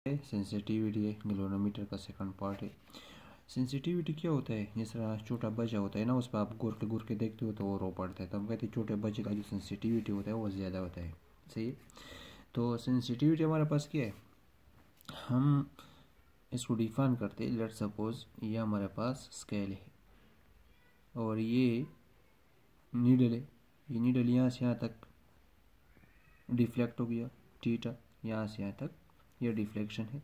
Sensitivity है, galvanometer का second part है। सेंसिटिविटी क्या होता है, जिस तरह छोटा बच्चा होता है ना, उस पर आप घूर के देखते हो तो वो रो पड़ता है, तो हम कहते हैं छोटे बच्चे का जो सेंसिटिविटी होता है वो ज़्यादा होता है। सही है। तो सेंसिटिविटी हमारे पास क्या है, हम इसको डिफाइन करते हैं। लेट सपोज ये हमारे पास स्केल है और ये नीडल है। ये नीडल यहाँ से यहाँ तक डिफ्लेक्ट हो गया थीटा, यहाँ से यहाँ तक ये डिफ्लेक्शन है।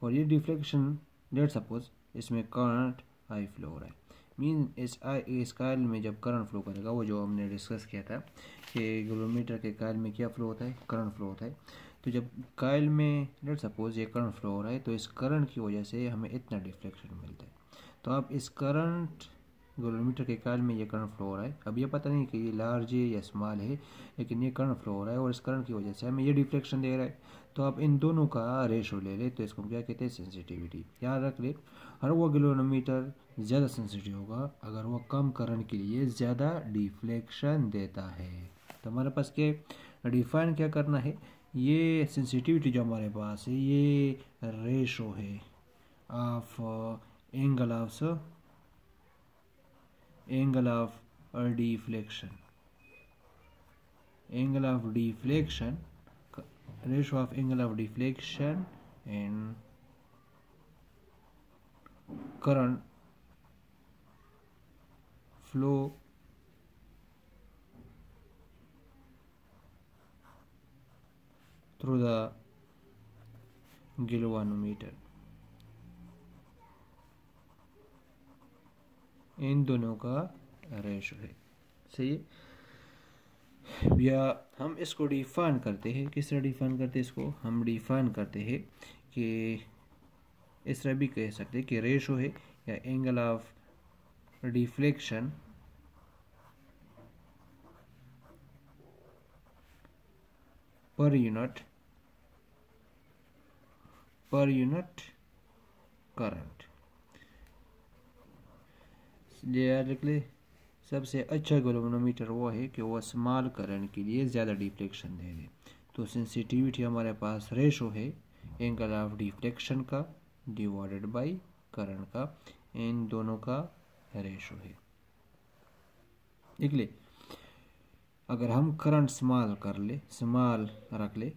और ये डिफ्लेक्शन लेट सपोज इसमें करंट आई फ्लो हो रहा है। मीन इस कॉइल में जब करंट फ्लो करेगा, वो जो हमने डिस्कस किया था कि गैल्वेनोमीटर के कॉइल में क्या फ्लो होता है, करंट फ्लो होता है। तो जब कॉइल में लेट सपोज ये करंट फ्लो हो रहा है, तो इस करंट की वजह से हमें इतना डिफ्लेक्शन मिलता है। तो अब इस करंट गैल्वेनोमीटर के कॉइल में ये करंट फ्लो हो रहा है। अब ये पता नहीं कि ये लार्ज है या स्मॉल है, लेकिन ये करंट फ्लो हो रहा है और इस करंट की वजह से हमें ये डिफ्लेक्शन दे रहा है। तो आप इन दोनों का रेशो ले ले, तो इसको क्या कहते हैं, सेंसिटिविटी। याद रख ले, हर वो गैल्वेनोमीटर ज़्यादा सेंसिटिव होगा अगर वो कम करंट के लिए ज़्यादा डिफ्लेक्शन देता है। तो हमारे पास क्या डिफाइन क्या करना है, ये सेंसिटिविटी जो हमारे पास है ये रेशो है of angle of deflection, angle of deflection, ratio of angle of deflection and current flow through the galvanometer। इन दोनों का रेशो है। सही है। या हम इसको डिफाइन करते हैं, किस तरह डिफाइन करते हैं इसको, हम डिफाइन करते हैं कि इस तरह भी कह सकते हैं कि रेशो है या angle of deflection per unit current. याद रख ले, सबसे अच्छा गैल्वेनोमीटर वो है कि वो स्मॉल करंट के लिए ज़्यादा डिफ्लेक्शन दे दे। तो सेंसिटिविटी हमारे पास रेशो है एंगल ऑफ डिफ्लेक्शन का डिवाइडेड बाय करंट का, इन दोनों का रेशो है। देख ले, अगर हम करंट स्मॉल रख ले,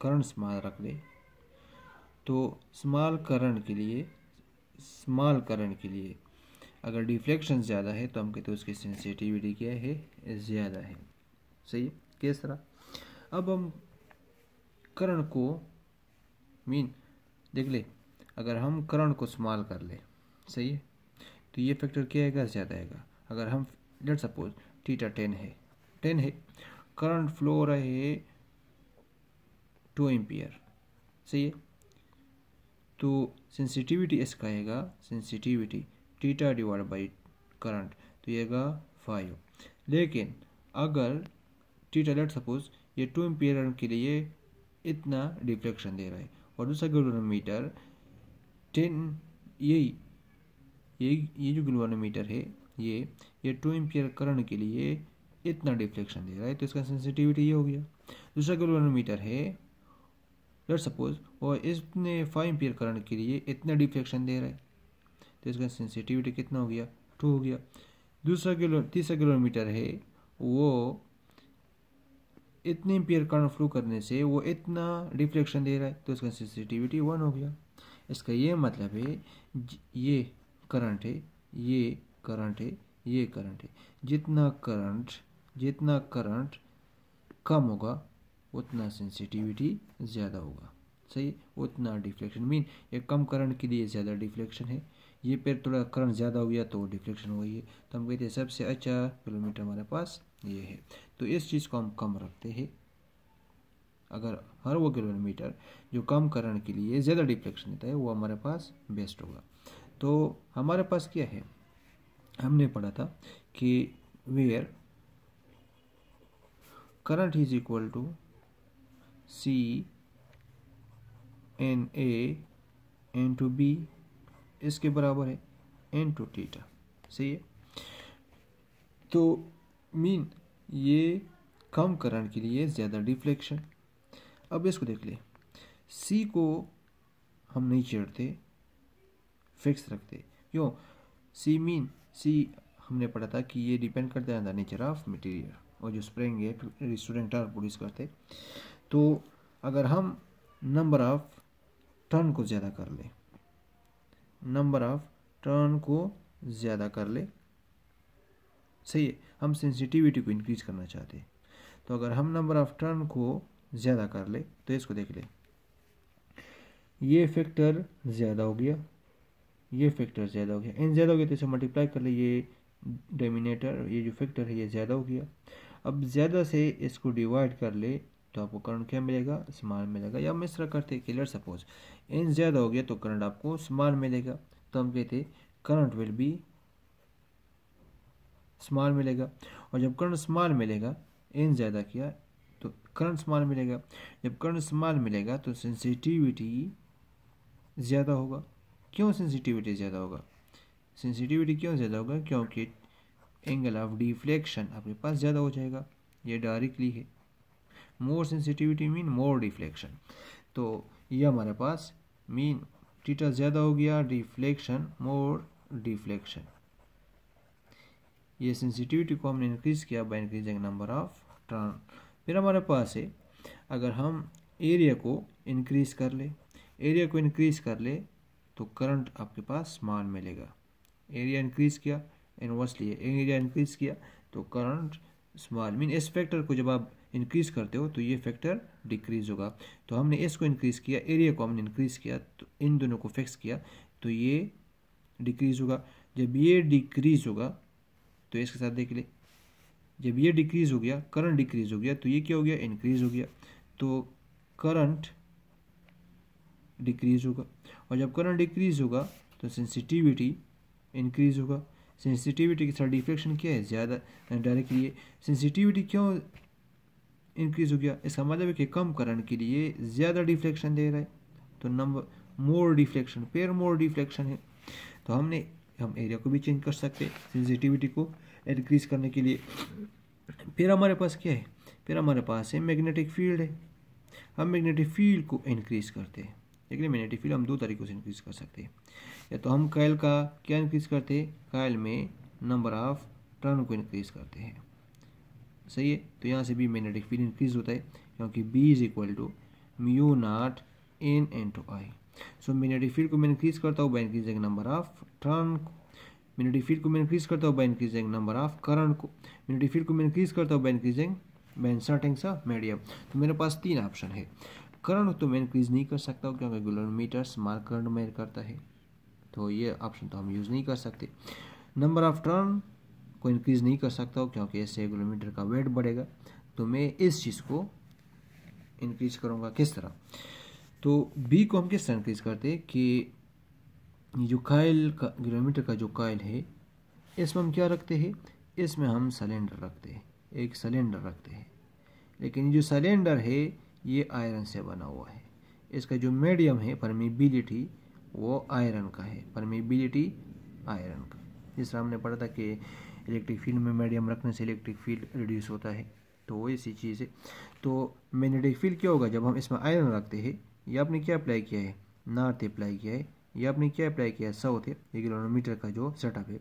करंट स्मॉल रख ले, तो स्मॉल करंट के लिए अगर डिफ्लेक्शन ज़्यादा है तो हम कहते हैं उसकी सेंसिटिविटी क्या है, ज़्यादा है। सही है। किस तरह, अब हम करंट को देख ले, अगर हम करंट को स्मॉल कर ले, सही है, तो ये फैक्टर क्या आएगा, ज़्यादा आएगा। अगर हम लेट सपोज थीटा 10 है, करंट फ्लो हो रहा है 2 एम्पियर, सही है, तो सेंसिटिविटी इसका आएगा, sensitivity theta divide by current, तो ये आएगा 5। लेकिन अगर थीटा लेट सपोज ये 2 एम्पियर के लिए इतना डिफ्लेक्शन दे रहा है और दूसरा गैल्वेनोमीटर 10, ये जो गैल्वेनोमीटर है ये 2 एम्पियर करंट के लिए इतना डिफ्लेक्शन दे रहा है, तो इसका सेंसिटिविटी ये हो गया। दूसरा गैल्वेनोमीटर है लेट सपोज और इसने 5 एम्पियर करंट के लिए इतना डिफ्लेक्शन दे रहा है, तो इसका सेंसिटिविटी कितना हो गया, 2 हो गया। तीसरा गैल्वेनोमीटर है, वो इतने एम्पियर करंट फ्लो करने से वो इतना डिफ्लेक्शन दे रहा है, तो इसका सेंसिटिविटी 1 हो गया। इसका ये मतलब है ये करंट है, ये करंट है, ये करंट है, जितना करंट कम होगा उतना सेंसिटिविटी ज़्यादा होगा। सही, उतना डिफ्लेक्शन ये कम करंट के लिए ज़्यादा डिफ्लेक्शन है, ये पर थोड़ा करंट ज़्यादा हो गया तो डिफ्लेक्शन हो गई है। तो हम कहते हैं सबसे अच्छा गैल्वेनोमीटर हमारे पास ये है। तो इस चीज़ को हम कम रखते हैं। अगर हर वो गैल्वेनोमीटर जो कम करंट के लिए ज़्यादा डिफ्लेक्शन देता है वो हमारे पास बेस्ट होगा। तो हमारे पास क्या है, हमने पढ़ा था कि where current is equal to C N A into B, इसके बराबर है इंटू थीटा। सही है। तो ये कम करंट के लिए ज़्यादा डिफ्लेक्शन। अब इसको देख ले, C को हम नहीं छेड़ते, फिक्स रखते। क्यों? सी मीन, सी हमने पढ़ा था कि ये डिपेंड करता है द नेचर ऑफ मटेरियल, और जो स्प्रिंग है स्टूडेंट आर प्रोड्यूस करते। तो अगर हम नंबर ऑफ टर्न को ज़्यादा कर ले, नंबर ऑफ टर्न को ज़्यादा कर ले, सही है, हम सेंसिटिविटी को इंक्रीज करना चाहते हैं। तो अगर हम नंबर ऑफ टर्न को ज़्यादा कर ले तो इसको देख ले, ये फैक्टर ज़्यादा हो गया, ये फैक्टर ज़्यादा हो गया, एन ज़्यादा हो गया तो इसे मल्टीप्लाई कर ले, ये डिनोमिनेटर ये जो फैक्टर है ये ज़्यादा हो गया। अब ज़्यादा से इसको डिवाइड कर ले तो आपको करंट क्या मिलेगा? स्मॉल मिलेगा। या हम इस तरह करते कि लेट्स सपोज एन ज़्यादा हो गया तो करंट आपको स्मॉल मिलेगा, तो हम कहते करंट विल बी स्मॉल मिलेगा। और जब करंट स्मॉल मिलेगा, एन ज़्यादा किया तो करंट स्मॉल मिलेगा। जब करंट स्मॉल मिलेगा तो सेंसिटिविटी ज़्यादा होगा। क्यों सेंसिटिविटी ज़्यादा होगा? सेंसिटिविटी क्यों ज़्यादा होगा? क्योंकि एंगल ऑफ डिफ्लेक्शन आपके पास ज़्यादा हो जाएगा, ये डायरेक्टली है। मोर सेंसिटिविटी मीन मोर डिफ्लेक्शन, तो ये हमारे पास मीन थीटा ज़्यादा हो गया, डिफ्लेक्शन मोर डिफ्लेक्शन। ये सेंसिटिविटी को हमने इंक्रीज किया bye increasing number of turn. फिर हमारे पास है, अगर हम एरिया को इंक्रीज कर ले, एरिया को इंक्रीज कर ले तो करंट आपके पास स्मॉल मिलेगा। एरिया इंक्रीज किया, इनवर्सली एरिया इंक्रीज किया तो करंट स्मॉल मीन इस फैक्टर को जब आप इंक्रीज करते हो तो ये फैक्टर डिक्रीज होगा। तो हमने एस को इंक्रीज किया, एरिया को हमने इंक्रीज किया, तो इन दोनों को फिक्स किया तो ये डिक्रीज होगा। जब ये डिक्रीज होगा तो इसके साथ देख ले, जब ये डिक्रीज हो गया, करंट डिक्रीज हो गया, तो ये क्या हो गया? इंक्रीज हो गया। तो करंट डिक्रीज होगा, और जब करंट डिक्रीज होगा तो सेंसिटिविटी इंक्रीज होगा। सेंसिटिविटी के साथ डिफ्लेक्शन क्या है? ज़्यादा, डायरेक्टली। सेंसिटिविटी क्यों इंक्रीज हो गया? इसका मतलब है कि कम करंट के लिए ज़्यादा डिफ्लेक्शन दे रहा है, तो नंबर मोर डिफ्लेक्शन, पेयर मोर डिफ्लेक्शन है। तो हम एरिया को भी चेंज कर सकते हैं सेंसिटिविटी को इंक्रीज करने के लिए। फिर हमारे पास क्या है? फिर हमारे पास है मैग्नेटिक फील्ड है। हम मैग्नेटिक फील्ड को इंक्रीज करते हैं। लेकिन मैग्नेटिक फील्ड हम दो तरीक़ों से इंक्रीज कर सकते हैं। या तो हम कॉइल का क्या इंक्रीज करते हैं? कॉइल में नंबर ऑफ टर्न को इंक्रीज करते हैं, सही है। तो यहाँ से भी मैग्नेटिक फील्ड इंक्रीज होता है, क्योंकि B is equal to mu naught N into I। So magnetic field को मैं इंक्रीज करता हूँ by increasing number of turn को, मैग्नेटिक फील्ड को मैं इंक्रीज करता हूँ by increasing number of current को, मैग्नेटिक फील्ड को मैं इंक्रीज करता हूँ बाय इंक्रीजिंग बाय इंसर्टिंग सा मीडियम। तो मेरे पास तीन ऑप्शन है। करंट तो मैं इंक्रीज नहीं कर सकता हूँ क्योंकि गैलोमीटर स्मॉल करंट मेजर करता है, तो ये ऑप्शन तो हम यूज़ नहीं कर सकते। नंबर ऑफ टर्न को इंक्रीज नहीं कर सकता हूँ क्योंकि इससे गैलोमीटर का वेट बढ़ेगा, तो मैं इस चीज़ को इंक्रीज करूँगा। किस तरह? तो बी को हम किस तरह इंक्रीज करते हैं कि जो कॉइल का, गैलोमीटर का जो कॉइल है, इसमें हम क्या रखते हैं? इसमें हम सिलेंडर रखते हैं, एक सिलेंडर रखते हैं। लेकिन जो सिलेंडर है ये आयरन से बना हुआ है। इसका जो मीडियम है परमीबिलिटी वो आयरन का है, परमीबिलिटी आयरन का। जिस तरह हमने पढ़ा था कि इलेक्ट्रिक फील्ड में मीडियम रखने से इलेक्ट्रिक फील्ड रिड्यूस होता है, तो वो ऐसी चीज़ है। तो मैग्नेटिक फील्ड क्या होगा? जब हम इसमें आयरन रखते हैं, ये आपने क्या अप्लाई किया है? नॉर्थ अप्लाई किया है। ये आपने क्या अप्लाई किया है? साउथ है। ये गैलोमीटर का जो सेटअप है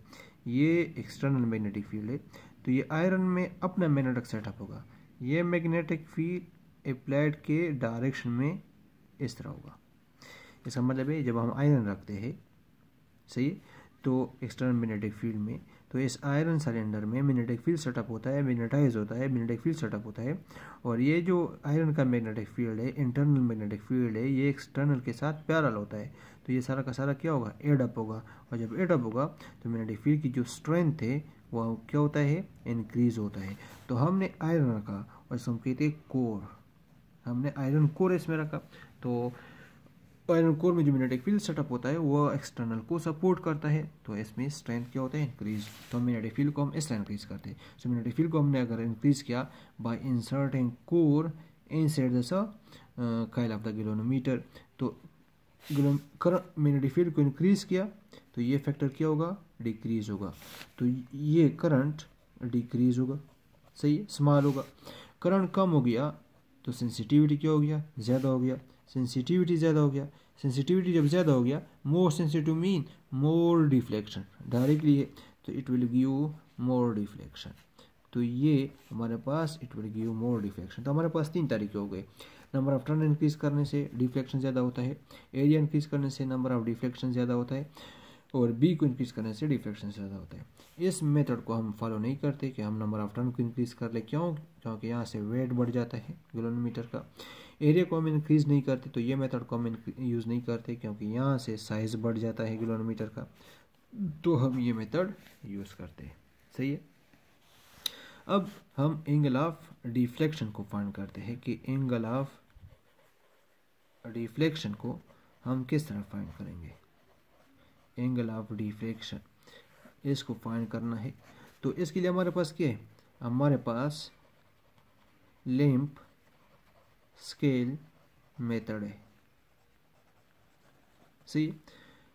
ये एक्सटर्नल मैग्नेटिक फील्ड है, तो ये आयरन में अपना मैग्नेटिक सेटअप होगा। ये मैग्नेटिक फील्ड अप्लाइड के डायरेक्शन में इस तरह होगा। इसका मतलब है जब हम आयरन रखते हैं, सही है, तो एक्सटर्नल मैग्नेटिक फील्ड में, तो इस आयरन सिलेंडर में मैग्नेटिक फील्ड सेटअप होता है, मैग्नेटाइज होता है, मैग्नेटिक फील्ड सेटअप होता है। और ये जो आयरन का मैग्नेटिक फील्ड है, इंटरनल मैग्नेटिक फील्ड है, ये एक्सटर्नल के साथ पैरेलल होता है। तो ये सारा का सारा क्या होगा? एड अप होगा। और जब एड अप होगा तो मैग्नेटिक फील्ड की जो स्ट्रेंथ है वो क्या होता है? इंक्रीज होता है। तो हमने आयरन रखा और इसको हम कहते हैं कोर, हमने आयरन कोर इसमें रखा। तो आयरन कोर में जो मैग्नेटिक फील्ड सेटअप होता है वो एक्सटर्नल को सपोर्ट करता है, तो इसमें स्ट्रेंथ क्या होता है? इंक्रीज। तो मैग्नेटिक फील्ड को हम इस तरह इंक्रीज करते हैं। सो मैग्नेटिक फील्ड को हमने अगर इंक्रीज किया bye inserting core inside the coil of the galvanometer, तो मैग्नेटिक फील्ड को इंक्रीज किया तो ये फैक्टर क्या होगा? डिक्रीज होगा। तो ये करंट डिक्रीज होगा, सही है, स्मॉल होगा। करंट कम हो गया तो सेंसिटिविटी क्या हो गया? ज़्यादा हो गया। सेंसिटिविटी ज़्यादा हो गया, सेंसिटिविटी जब ज़्यादा हो गया, more sensitive mean more deflection directly है, तो it will give more deflection. तो ये हमारे पास it will give more deflection. तो हमारे पास 3 तरीके हो गए। नंबर ऑफ टर्न इंक्रीज करने से डिफ्लेक्शन ज़्यादा होता है, एरिया इंक्रीज करने से नंबर ऑफ डिफ्लेक्शन ज़्यादा होता है, और बी को इंक्रीज करने से डिफ्लेक्शन ज़्यादा होता है। इस मेथड को हम फॉलो नहीं करते कि हम नंबर ऑफ टर्न को इंक्रीज कर ले। क्यों? क्योंकि यहाँ से वेट बढ़ जाता है गैलोमीटर का। एरिया को हम इंक्रीज नहीं करते, तो ये मेथड को हम यूज़ नहीं करते क्योंकि यहाँ से साइज बढ़ जाता है गैलोमीटर का, तो हम ये मेथड यूज़ करते हैं। सही है। अब हम एंगल ऑफ डिफ्लेक्शन को फाइंड करते हैं कि एंगल ऑफ डिफ्लेक्शन को हम किस तरह फाइंड करेंगे। एंगल ऑफ डिफ्लेक्शन इसको फाइंड करना है, तो इसके लिए हमारे पास क्या है? हमारे पास लेम्प स्केल मेथड है। सही,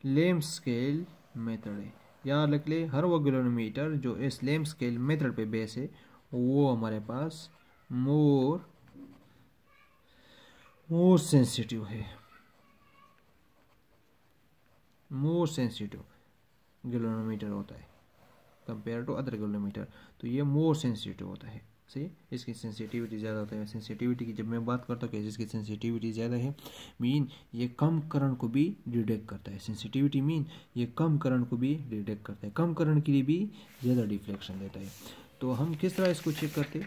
लेम्प स्केल मेथड है। याद रख ले, हर वो गैलोमीटर जो इस लेम्प स्केल मेथड पे बेस है वो हमारे पास मोर सेंसिटिव है, मोर सेंसिटिव गैलोमीटर होता है कंपेयर टू अदर गैलोमीटर। तो ये मोर सेंसिटिव होता है। सही, इसकी सेंसिटिविटी ज़्यादा होता है। सेंसिटिविटी की जब मैं बात करता हूँ कि जिसकी सेंसिटिविटी ज़्यादा है, मीन ये कम करंट को भी डिटेक्ट करता है। सेंसिटिविटी मीन ये कम करंट को भी डिटेक्ट करता है, कम करंट के लिए भी ज़्यादा डिफ्लेक्शन देता है। तो हम किस तरह इसको चेक करते?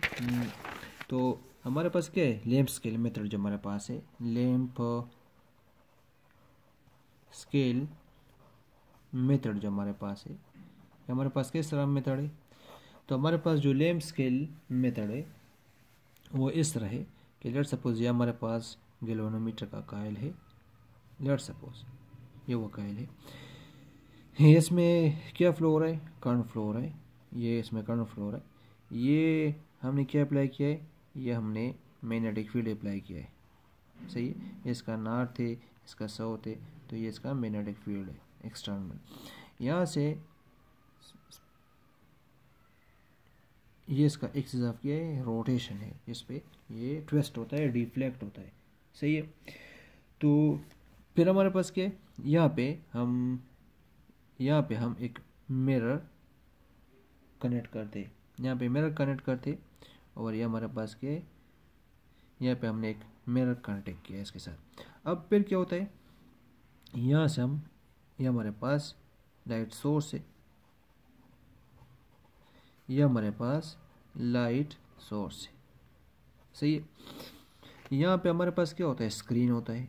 तो हमारे पास क्या है? लैंप स्केल मेथड जो हमारे पास है, लैंप स्केल मेथड जो हमारे पास है, हमारे पास किस तरह मेथड है? तो हमारे पास जो लैंप स्केल मेथड है वो इस तरह है कि लेट सपोज ये हमारे पास गैल्वेनोमीटर का कॉइल है। लेट सपोज ये वो कॉइल है, इसमें क्या फ्लो हो रहा है? करंट फ्लो हो रहा है। ये इसमें करंट फ्लो हो रहा है। ये हमने क्या अप्लाई किया है? ये हमने मैग्नेटिक फील्ड अप्लाई किया है। सही है, इसका नॉर्थ है, इसका साउथ है, तो ये इसका मैग्नेटिक फील्ड है एक्सटर्नल। यहाँ से ये इसका एक्सिस ऑफ क्या है? रोटेशन है। इस पे ये ट्विस्ट होता है, डिफ्लेक्ट होता है। सही है। तो फिर हमारे पास क्या है? यहाँ पे हम एक मिरर कनेक्ट करते, यहाँ पे मिरर कनेक्ट करते, और ये हमारे पास क्या है? यहाँ पे हमने एक मिरर कनेक्ट किया इसके साथ। अब फिर क्या होता है? यहाँ से ये हमारे पास लाइट सोर्स है, ये हमारे पास लाइट सोर्स है। सही है। यहाँ पे हमारे पास क्या होता है? स्क्रीन होता है,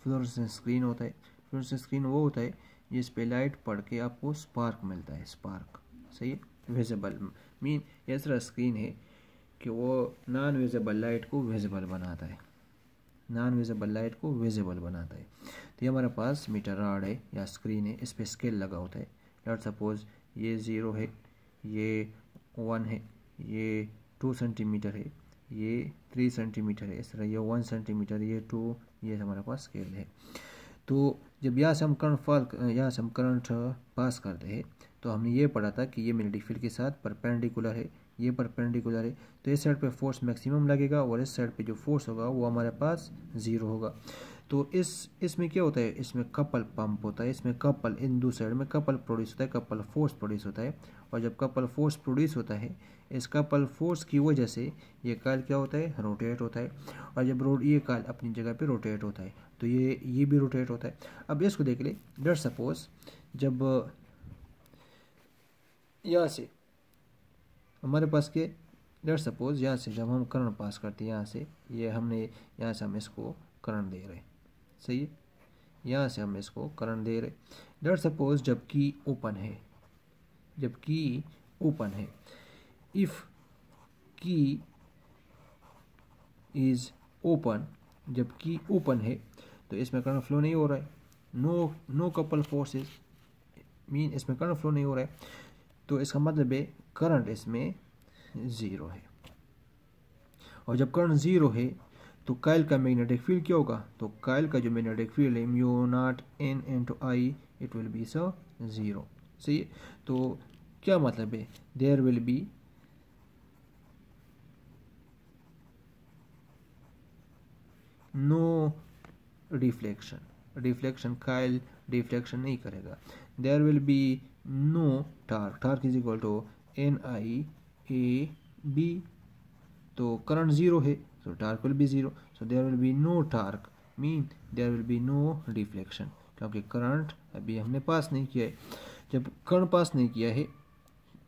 फ्लोरेसेंस स्क्रीन होता है। फ्लोरेसेंस स्क्रीन वो होता है जिस पे लाइट पड़ के आपको स्पार्क मिलता है, स्पार्क। सही है, विजिबल मीन ऐसा स्क्रीन है कि वो नॉन विजिबल लाइट को विजिबल बनाता है, नॉन विजिबल लाइट को विजिबल बनाता है। तो ये हमारे पास मीटर रॉड है या स्क्रीन है, इस पे स्केल लगा होता है। लेट सपोज ये 0 है, ये 1 है, ये 2 सेंटीमीटर है, ये 3 सेंटीमीटर है, इस तरह ये 1 सेंटीमीटर, ये 2, ये हमारे पास स्केल है। तो जब यहाँ से हम करंट पास करते हैं, तो हमने ये पढ़ा था कि ये मैग्नेटिक फील्ड के साथ परपेंडिकुलर है, ये परपेंडिकुलर है, तो इस साइड पे फोर्स मैक्सिमम लगेगा और इस साइड पे जो फोर्स होगा वो हमारे पास 0 होगा। तो इसमें क्या होता है? इसमें कपल पंप होता है, इसमें कपल इन दो साइड में कपल प्रोड्यूस होता है, कपल फोर्स प्रोड्यूस होता है। और जब कपल फोर्स प्रोड्यूस होता है, इस कपल फोर्स की वजह से ये कॉइल क्या होता है? रोटेट होता है। और जब ये कॉइल अपनी जगह पे रोटेट होता है, तो ये भी रोटेट होता है। अब इसको देख ले, लेट्स सपोज जब यहाँ से हमारे पास के लेट्स सपोज यहाँ से जब हम करंट पास करते हैं, यहाँ से ये हमने यहाँ से हम इसको करंट दे रहे, सही है, यहाँ से हम इसको करंट दे रहे। लेट्स सपोज जब की ओपन है, जब की ओपन है, इफ की इज ओपन, जब की ओपन है तो इसमें करंट फ्लो नहीं हो रहा है, नो कपल फोर्सेस मीन इसमें करंट फ्लो नहीं हो रहा है, तो इसका मतलब है करंट इसमें 0 है। और जब करंट 0 है तो कॉइल का मैग्नेटिक फील्ड क्या होगा? तो कॉइल का जो मैग्नेटिक फील्ड है mu naught n into I, it will be 0। सही है। तो क्या मतलब है? There will be no deflection, deflection coil deflection नहीं करेगा। There will be no torque, torque is equal to NIAB, तो करंट जीरो है तो torque will be zero, so there will be no torque mean there will be no deflection, क्योंकि current अभी हमने पास नहीं किया है। जब करंट पास नहीं किया है,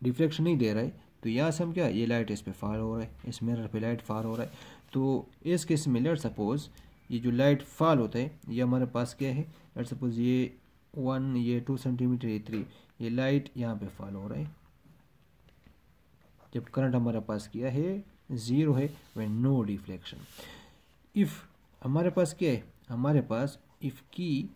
डिफ्लेक्शन नहीं दे रहा है, तो यहाँ से हम क्या, ये लाइट इस पे फार हो रहा है, इस मिरर पे लाइट फार हो रहा है, तो इस केस में लेट सपोज ये जो लाइट फॉल होता है ये हमारे पास क्या है, लेट सपोज ये 1, ये 2 सेंटीमीटर, ये 3, ये लाइट यहाँ पे फॉल हो रहा है। जब करंट हमारे पास क्या है, जीरो है, व्हेन नो डिफ्लेक्शन। इफ हमारे पास क्या है, हमारे पास इफ की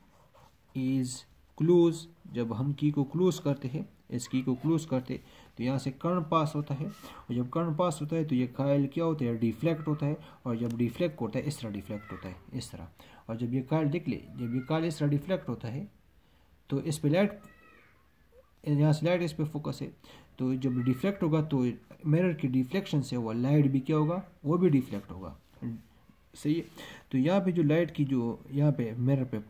इज क्लोज, जब हम की को क्लोज करते हैं, इस की को क्लोज करते तो यहाँ से करंट पास होता है, और जब करंट पास होता है तो ये काइल क्या होता है, डिफ्लेक्ट होता है, और जब डिफ्लेक्ट होता है इस तरह डिफ्लेक्ट होता है, इस तरह। और जब ये काइल देख ले, जब ये काइल इस तरह डिफ्लेक्ट होता है तो इस पे लाइट, यहाँ से लाइट इस पे फोकस है, तो जब डिफ्लेक्ट होगा तो मिरर की डिफ्लेक्शन से वो लाइट भी क्या होगा, वो भी डिफ्लेक्ट होगा, सही है। तो यहाँ पे जो लाइट की जो यहाँ पे मिरर पे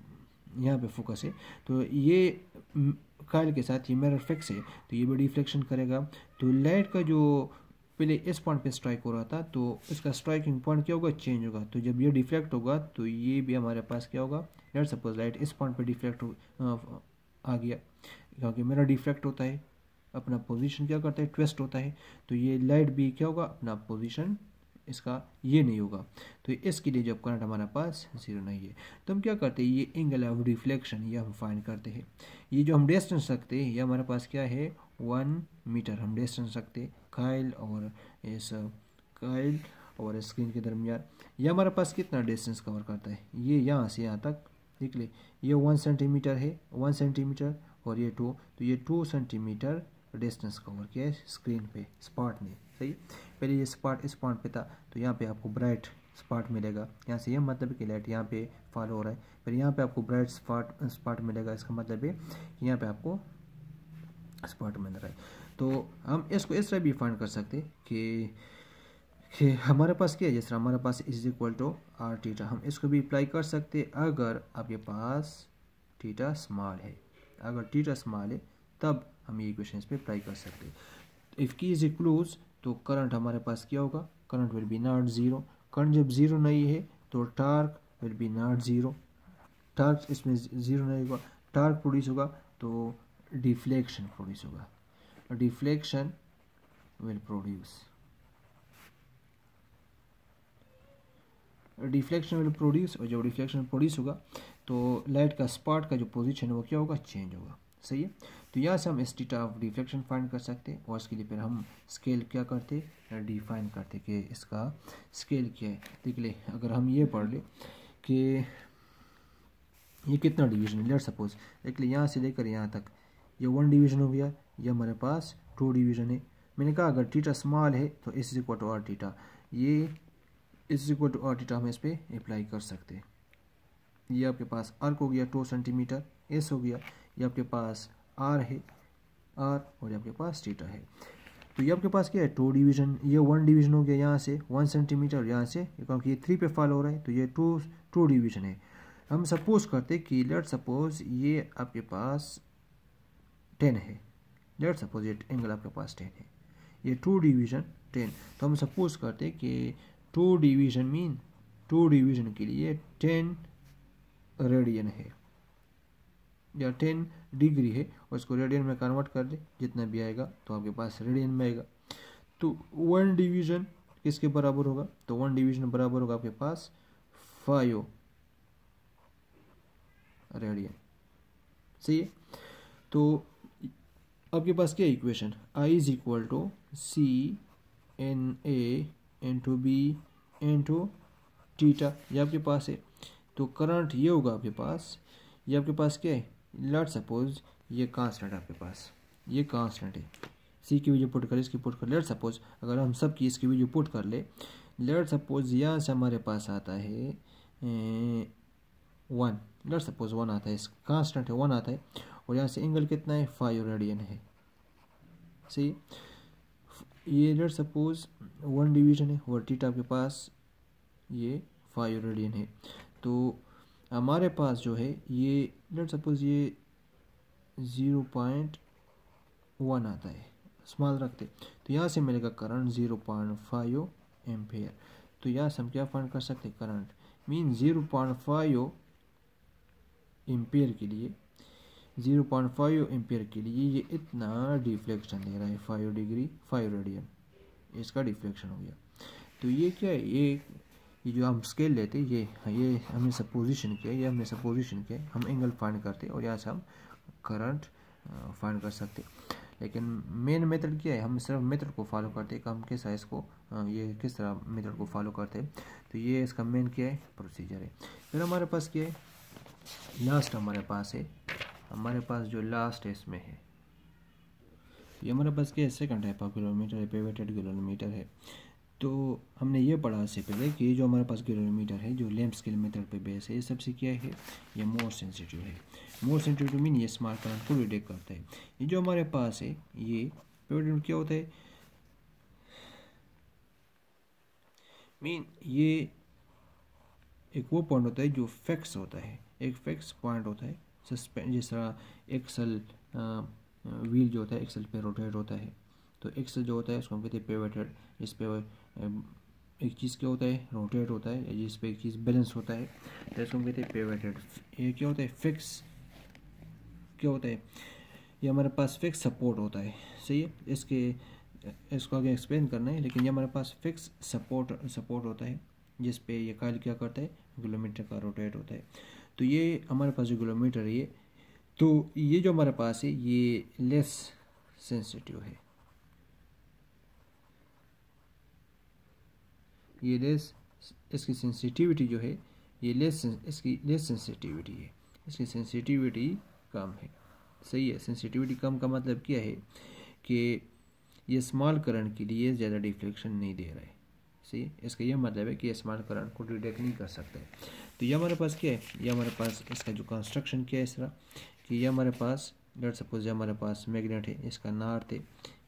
यहाँ पे फोकस है, तो ये काइल के साथ ये मिरर फिक्स है, तो ये भी डिफ्लेक्शन करेगा। तो लाइट का जो पहले इस पॉइंट पे स्ट्राइक हो रहा था, तो इसका स्ट्राइकिंग पॉइंट क्या होगा, चेंज होगा। तो जब ये डिफ्लेक्ट होगा तो ये भी हमारे पास क्या होगा, लेट सपोज लाइट इस पॉइंट पे डिफ्लेक्ट आ गया, क्योंकि मेरा डिफ्लेक्ट होता है, अपना पोजीशन क्या करता है, ट्विस्ट होता है, तो ये लाइट भी क्या होगा, अपना पोजीशन इसका ये नहीं होगा। तो इसके लिए जब करंट हमारे पास जीरो नहीं है तो हम क्या करते हैं, ये एंगल ऑफ डिफ्लेक्शन ये हम फाइंड करते हैं। ये जो हम डिस्टेंस रखते हैं, ये हमारे पास क्या है, 1 मीटर हम डिस्टेंस रखते हैं काइल और स्क्रीन के दरमियान। ये हमारे पास कितना डिस्टेंस कवर करता है, ये यहाँ से यहाँ तक देख ले, ये 1 सेंटीमीटर है, 1 सेंटीमीटर, और ये 2, तो ये 2 सेंटीमीटर डिस्टेंस कवर किया है स्क्रीन पे, स्पॉट ने, सही। पहले ये स्पॉट इस पॉइंट पे था, तो यहाँ पे आपको ब्राइट स्पॉट मिलेगा, यहाँ से ये मतलब कि लाइट यहाँ पे फॉलो हो रहा है, फिर यहाँ पे आपको ब्राइट स्पॉट मिलेगा, इसका मतलब है कि यहाँ पे आपको स्पॉट मिल रहा है। तो हम इसको इस तरह भी फाइंड कर सकते कि हमारे पास क्या है, जिस तरह हमारे पास is equal to R theta, हम इसको भी अप्लाई कर सकते अगर आपके पास थीटा स्मॉल है। अगर थीटा स्मॉल है तब हम ये इक्वेशन पे अप्लाई कर सकते हैं। इफ़ की इज क्लोज, तो करंट हमारे पास क्या होगा, current will be not zero. Current जब जीरो नहीं है तो torque will B not zero, torque इसमें जीरो नहीं होगा, टार्क प्रोड्यूस होगा तो डिफ्लेक्शन प्रोड्यूस होगा, deflection will produce, deflection will produce, और जब डिफ्लेक्शन प्रोड्यूस होगा तो लाइट का स्पॉट का जो पोजीशन है वो क्या होगा, चेंज होगा, सही है। तो यहाँ से हम इस थीटा ऑफ डिफ्लेक्शन फाइंड कर सकते हैं, और इसके लिए फिर हम स्केल क्या करते, डिफाइन करते कि इसका स्केल क्या है। देख ले, अगर हम ये पढ़ ले कि ये कितना डिवीजन है, लेट सपोज देख ले यहाँ से लेकर यहाँ तक ये 1 डिवीजन हो गया, ये हमारे पास 2 डिवीजन है। मैंने कहा अगर थीटा स्मॉल है तो इस इक्वल टू आर थीटा, ये इस इक्वल टू आर थीटा हम इस पर अप्लाई कर सकते हैं। ये आपके पास आर्क हो गया 2 सेंटीमीटर, एस हो गया, ये आपके पास आर है, आर, और ये आपके पास थीटा है। तो ये आपके पास क्या है, 2 डिवीजन, ये 1 डिवीजन हो गया यहाँ से 1 सेंटीमीटर, यहाँ से क्योंकि ये 3 पे फॉल हो रहा है तो ये 2 डिवीजन है। हम सपोज करते कि लेट सपोज ये आपके पास 10 है, लेट सपोज ये एंगल आपके पास 10 है, ये 2 डिवीजन 10, तो हम सपोज करते कि 2 डिवीजन मीन 2 डिवीजन के लिए 10 रेडियन है या 10 डिग्री है, और इसको रेडियन में कन्वर्ट कर दे जितना भी आएगा तो आपके पास रेडियन में आएगा। तो 1 डिवीजन किसके बराबर होगा, तो 1 डिवीजन बराबर होगा आपके पास 5 रेडियन, सही है। तो आपके पास क्या equation, I is equal to C N A into B into theta, ये आपके पास है। तो करंट ये होगा आपके पास, ये आपके पास क्या है, लेट सपोज ये कांस्टेंट आपके पास, ये कांस्टेंट है, सी की वैल्यू पुट कर, इसकी पुट कर, लेट सपोज अगर हम सब की इसकी वैल्यू पुट कर ले, लेट सपोज यहाँ से हमारे पास आता है 1, लेट सपोज 1 आता है, इस कांस्टेंट है 1 आता है, और यहाँ से एंगल कितना है 5 रेडियन है, सही। ये लेट सपोज 1 डिवीजन है, और थीटा आपके पास ये 5 रेडियन है। तो हमारे पास जो है ये लेट सपोज ये 0.1 आता है, स्मॉल रखते, तो यहाँ से मिलेगा करंट 0.5 एम्पेयर। तो यहाँ से हम क्या फाइंड कर सकते हैं, करंट मीन 0.5 एम्पेयर के लिए 0.5 एम्पेयर के लिए ये इतना डिफ्लेक्शन दे रहा है 5 डिग्री 5 रेडियन, इसका डिफ्लेक्शन हो गया। तो ये क्या है, ये जो हम स्केल लेते हैं ये हमने सपोजिशन किया, ये हमने सपोजिशन किया, हम एंगल फाइंड करते और यहाँ से हम करंट फाइंड कर सकते। लेकिन मेन मेथड क्या है, हम सिर्फ मेथड को फॉलो करते हैं कि हम किस साइज को ये किस तरह मेथड को फॉलो करते हैं। तो ये इसका मेन क्या है, प्रोसीजर है। फिर हमारे पास क्या है, लास्ट हमारे पास है, हमारे पास जो लास्ट है इसमें है, ये हमारे पास क्या है, सेकंड टाइप ऑफ गैल्वेनोमीटर है, पिवटेड गैल्वेनोमीटर है। तो हमने ये पढ़ा से पहले कि ये जो हमारे पास गैल्वेनोमीटर है जो लैंप स्केल मेथड पे बेस है, ये सबसे क्या है, ये मोर सेंसिटिव है। मोर सेंसिटिव मीन ये स्मॉल करंट को डिटेक्ट करता है। ये जो हमारे पास है ये पिवटेड क्या होता है, मीन ये एक वो पॉइंट होता है जो फिक्स होता है, एक फिक्स पॉइंट होता है सस्पेंड, जिस तरह एक्सल व्हील जो होता है एक्सल पे रोटेट होता है। तो एक्सल जो होता है उसको हम कहते हैं पिवटेड, जिस पे एक चीज़ क्या होता है, रोटेट होता है, जिस पे एक चीज़ बैलेंस होता है, तो इसको हम कहते हैं पिवटेड। ये क्या होता है, फिक्स क्या होता है, ये हमारे पास फिक्स सपोर्ट होता है। सही है, इसको आगे एक्सप्लेन करना है, लेकिन ये हमारे पास फिक्स सपोर्ट होता है जिस पे ये कॉइल क्या करता है, गैल्वेनोमीटर का रोटेट होता है। तो ये हमारे पास जो गैल्वेनोमीटर है ये, तो ये जो हमारे पास है ये लेस सेंसिटिव है, ये लेस, इसकी सेंसिटिविटी जो है ये इसकी लेस सेंसिटिविटी है, इसकी सेंसिटिविटी कम है। सही है, सेंसिटिविटी कम का मतलब क्या है कि ये स्मॉल करंट के लिए ज़्यादा डिफ्लेक्शन नहीं दे रहा है। सही, इसका ये मतलब है कि ये स्मॉल करंट को डिटेक्ट नहीं कर सकता है। तो ये हमारे पास क्या है, ये हमारे पास इसका जो कंस्ट्रक्शन क्या है इस तरह कि ये हमारे पास लेट सपोज हमारे पास मैग्नेट है, इसका नॉर्थ है,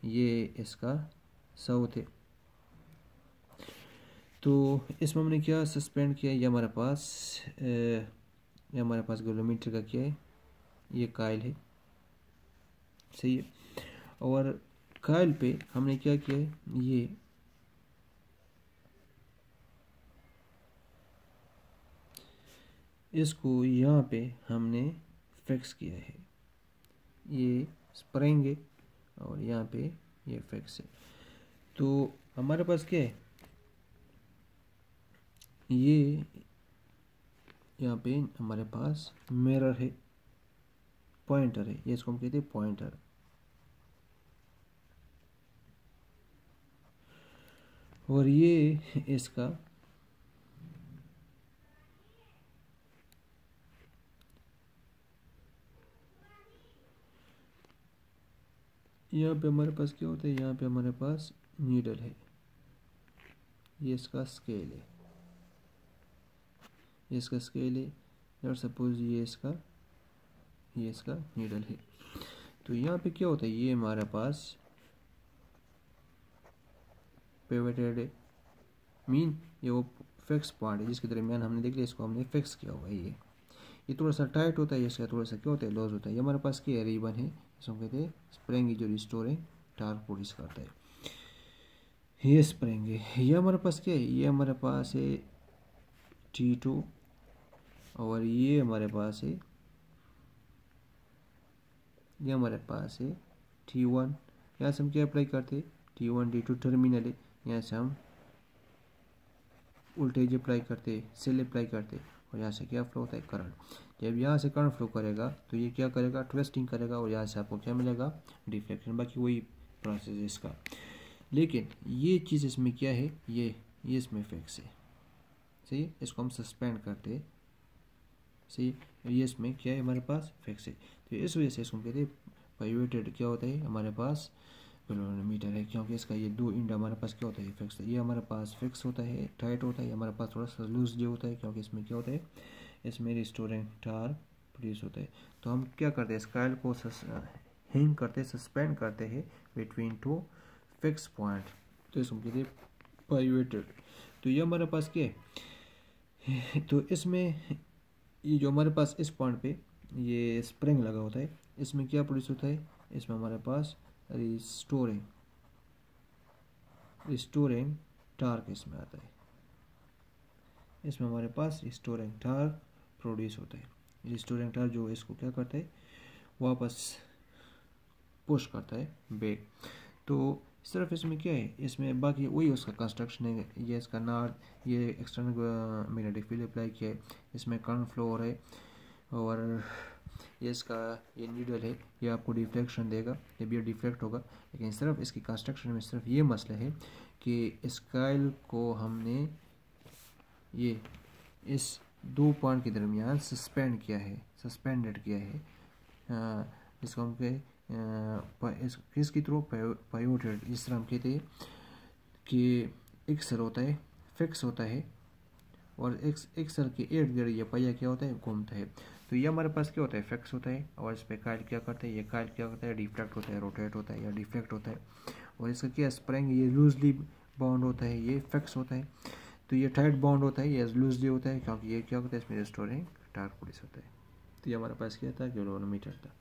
ये इसका साउथ है। तो इसमें हमने क्या सस्पेंड किया, ये हमारे पास गैल्वेनोमीटर का क्या है, ये कॉइल है। सही है, और कॉइल पे हमने क्या किया है, ये इसको यहाँ पे हमने फिक्स किया है, ये स्प्रिंग है और यहाँ पे ये फिक्स है। तो हमारे पास क्या है, ये यहाँ पे हमारे पास मिरर है, पॉइंटर है, ये इसको हम कहते हैं पॉइंटर। और ये इसका यहाँ पे हमारे पास क्या होता है, यहाँ पे हमारे पास नीडल है, ये इसका स्केल है, ये इसका स्केल है, और सपोज ये इसका नीडल है। तो यहाँ पे क्या होता है, ये हमारे पास पिवटेड है, मीन ये वो फिक्स पॉइंट है जिसके दरमियान हमने देख लिया, इसको हमने फिक्स किया हुआ है। ये थोड़ा सा टाइट होता है, इसका थोड़ा सा क्या होता है, लॉस होता है। ये हमारे पास क्या है, रिबन है, इसको कहते हैं स्प्रिंग, जो रिस्टोर है टार्क प्रोड्यूस करता है, ये स्प्रिंग है। ये हमारे पास क्या है, ये हमारे पास है T2 और ये हमारे पास है T1। यहाँ से हम क्या अप्लाई करते हैं, T1 T2 टर्मिनल है, यहाँ से हम वोल्टेज अप्लाई करते, सेल अप्लाई करते, और यहाँ से क्या फ्लो होता है, करंट। जब यहाँ से करंट फ्लो करेगा तो ये क्या करेगा, ट्विस्टिंग करेगा, और यहाँ से आपको क्या मिलेगा, डिफ्लेक्शन। बाकी वही प्रोसेस है इसका, लेकिन ये चीज़ इसमें क्या है, ये इसमें फिक्स है। सही है, इसको हम सस्पेंड करते हैं। सही, ये इसमें क्या है, हमारे पास फिक्स है। तो इस वजह से इसको कहते हैं पिवटेड क्या होता है, हमारे पास गैल्वेनोमीटर है, क्योंकि इसका ये दो एंड हमारे पास क्या होता है, फिक्स है। ये हमारे पास फिक्स होता है, टाइट होता है, हमारे पास थोड़ा सा लूज जो होता है, क्योंकि इसमें क्या होता है, इसमें रिस्टोरिंग टार्क प्रोड्यूस होता है। तो हम क्या करते हैं, इस कॉइल को हैंग करते हैं, सस्पेंड करते हैं बिटवीन टू फिक्स पॉइंट, तो इसको कहते हैं पिवटेड। तो ये हमारे पास क्या है, तो इसमें ये जो हमारे पास इस पॉइंट पे ये स्प्रिंग लगा होता है, इसमें क्या प्रोड्यूस होता है, इसमें हमारे पास रिस्टोरिंग टार्क इसमें आता है, इसमें हमारे पास रिस्टोरिंग टार्क प्रोड्यूस होता है। रिस्टोरिंग टार्क जो इसको क्या करता है, वापस पुश करता है बैक। तो सिर्फ इसमें क्या है, इसमें बाकी वही उसका कंस्ट्रक्शन है, ये इसका नाट, ये एक्सटर्नल मैग्नेटिक फील्ड अप्लाई किया है, इसमें करंट फ्लो हो रहा है, और ये इसका ये नीडल है, ये आपको डिफ्लेक्शन देगा, जब ये डिफ्लेक्ट होगा। लेकिन सिर्फ इसकी कंस्ट्रक्शन में सिर्फ ये मसला है कि इस कॉइल को हमने ये इस दो पॉइंट के दरमियान सस्पेंड किया है, सस्पेंडेड किया है, इसको हम किसकी थ्रू पायोटेड, जिस तरह हम कहते हैं कि एक्सल होता है, फिक्स होता है, और एक्सल के इर्द गिर्द ये पहिया क्या होता है, घूमता है। तो ये हमारे पास क्या होता है, फिक्स होता है, और इस पर कॉइल क्या करता है, ये कॉइल क्या करता है, डिफ्लेक्ट होता है, रोटेट होता है या डिफ्लेक्ट होता है। और इसका क्या स्प्रिंग, ये लूजली बाउंड होता है, ये फिक्स होता है। तो ये टाइट बाउंड होता है, ये लूजली होता है, क्योंकि ये क्या होता है, इसमें रिस्टोरिंग टार्क प्रोड्यूस होता है। तो ये हमारे पास क्या था, गैल्वेनोमीटर था।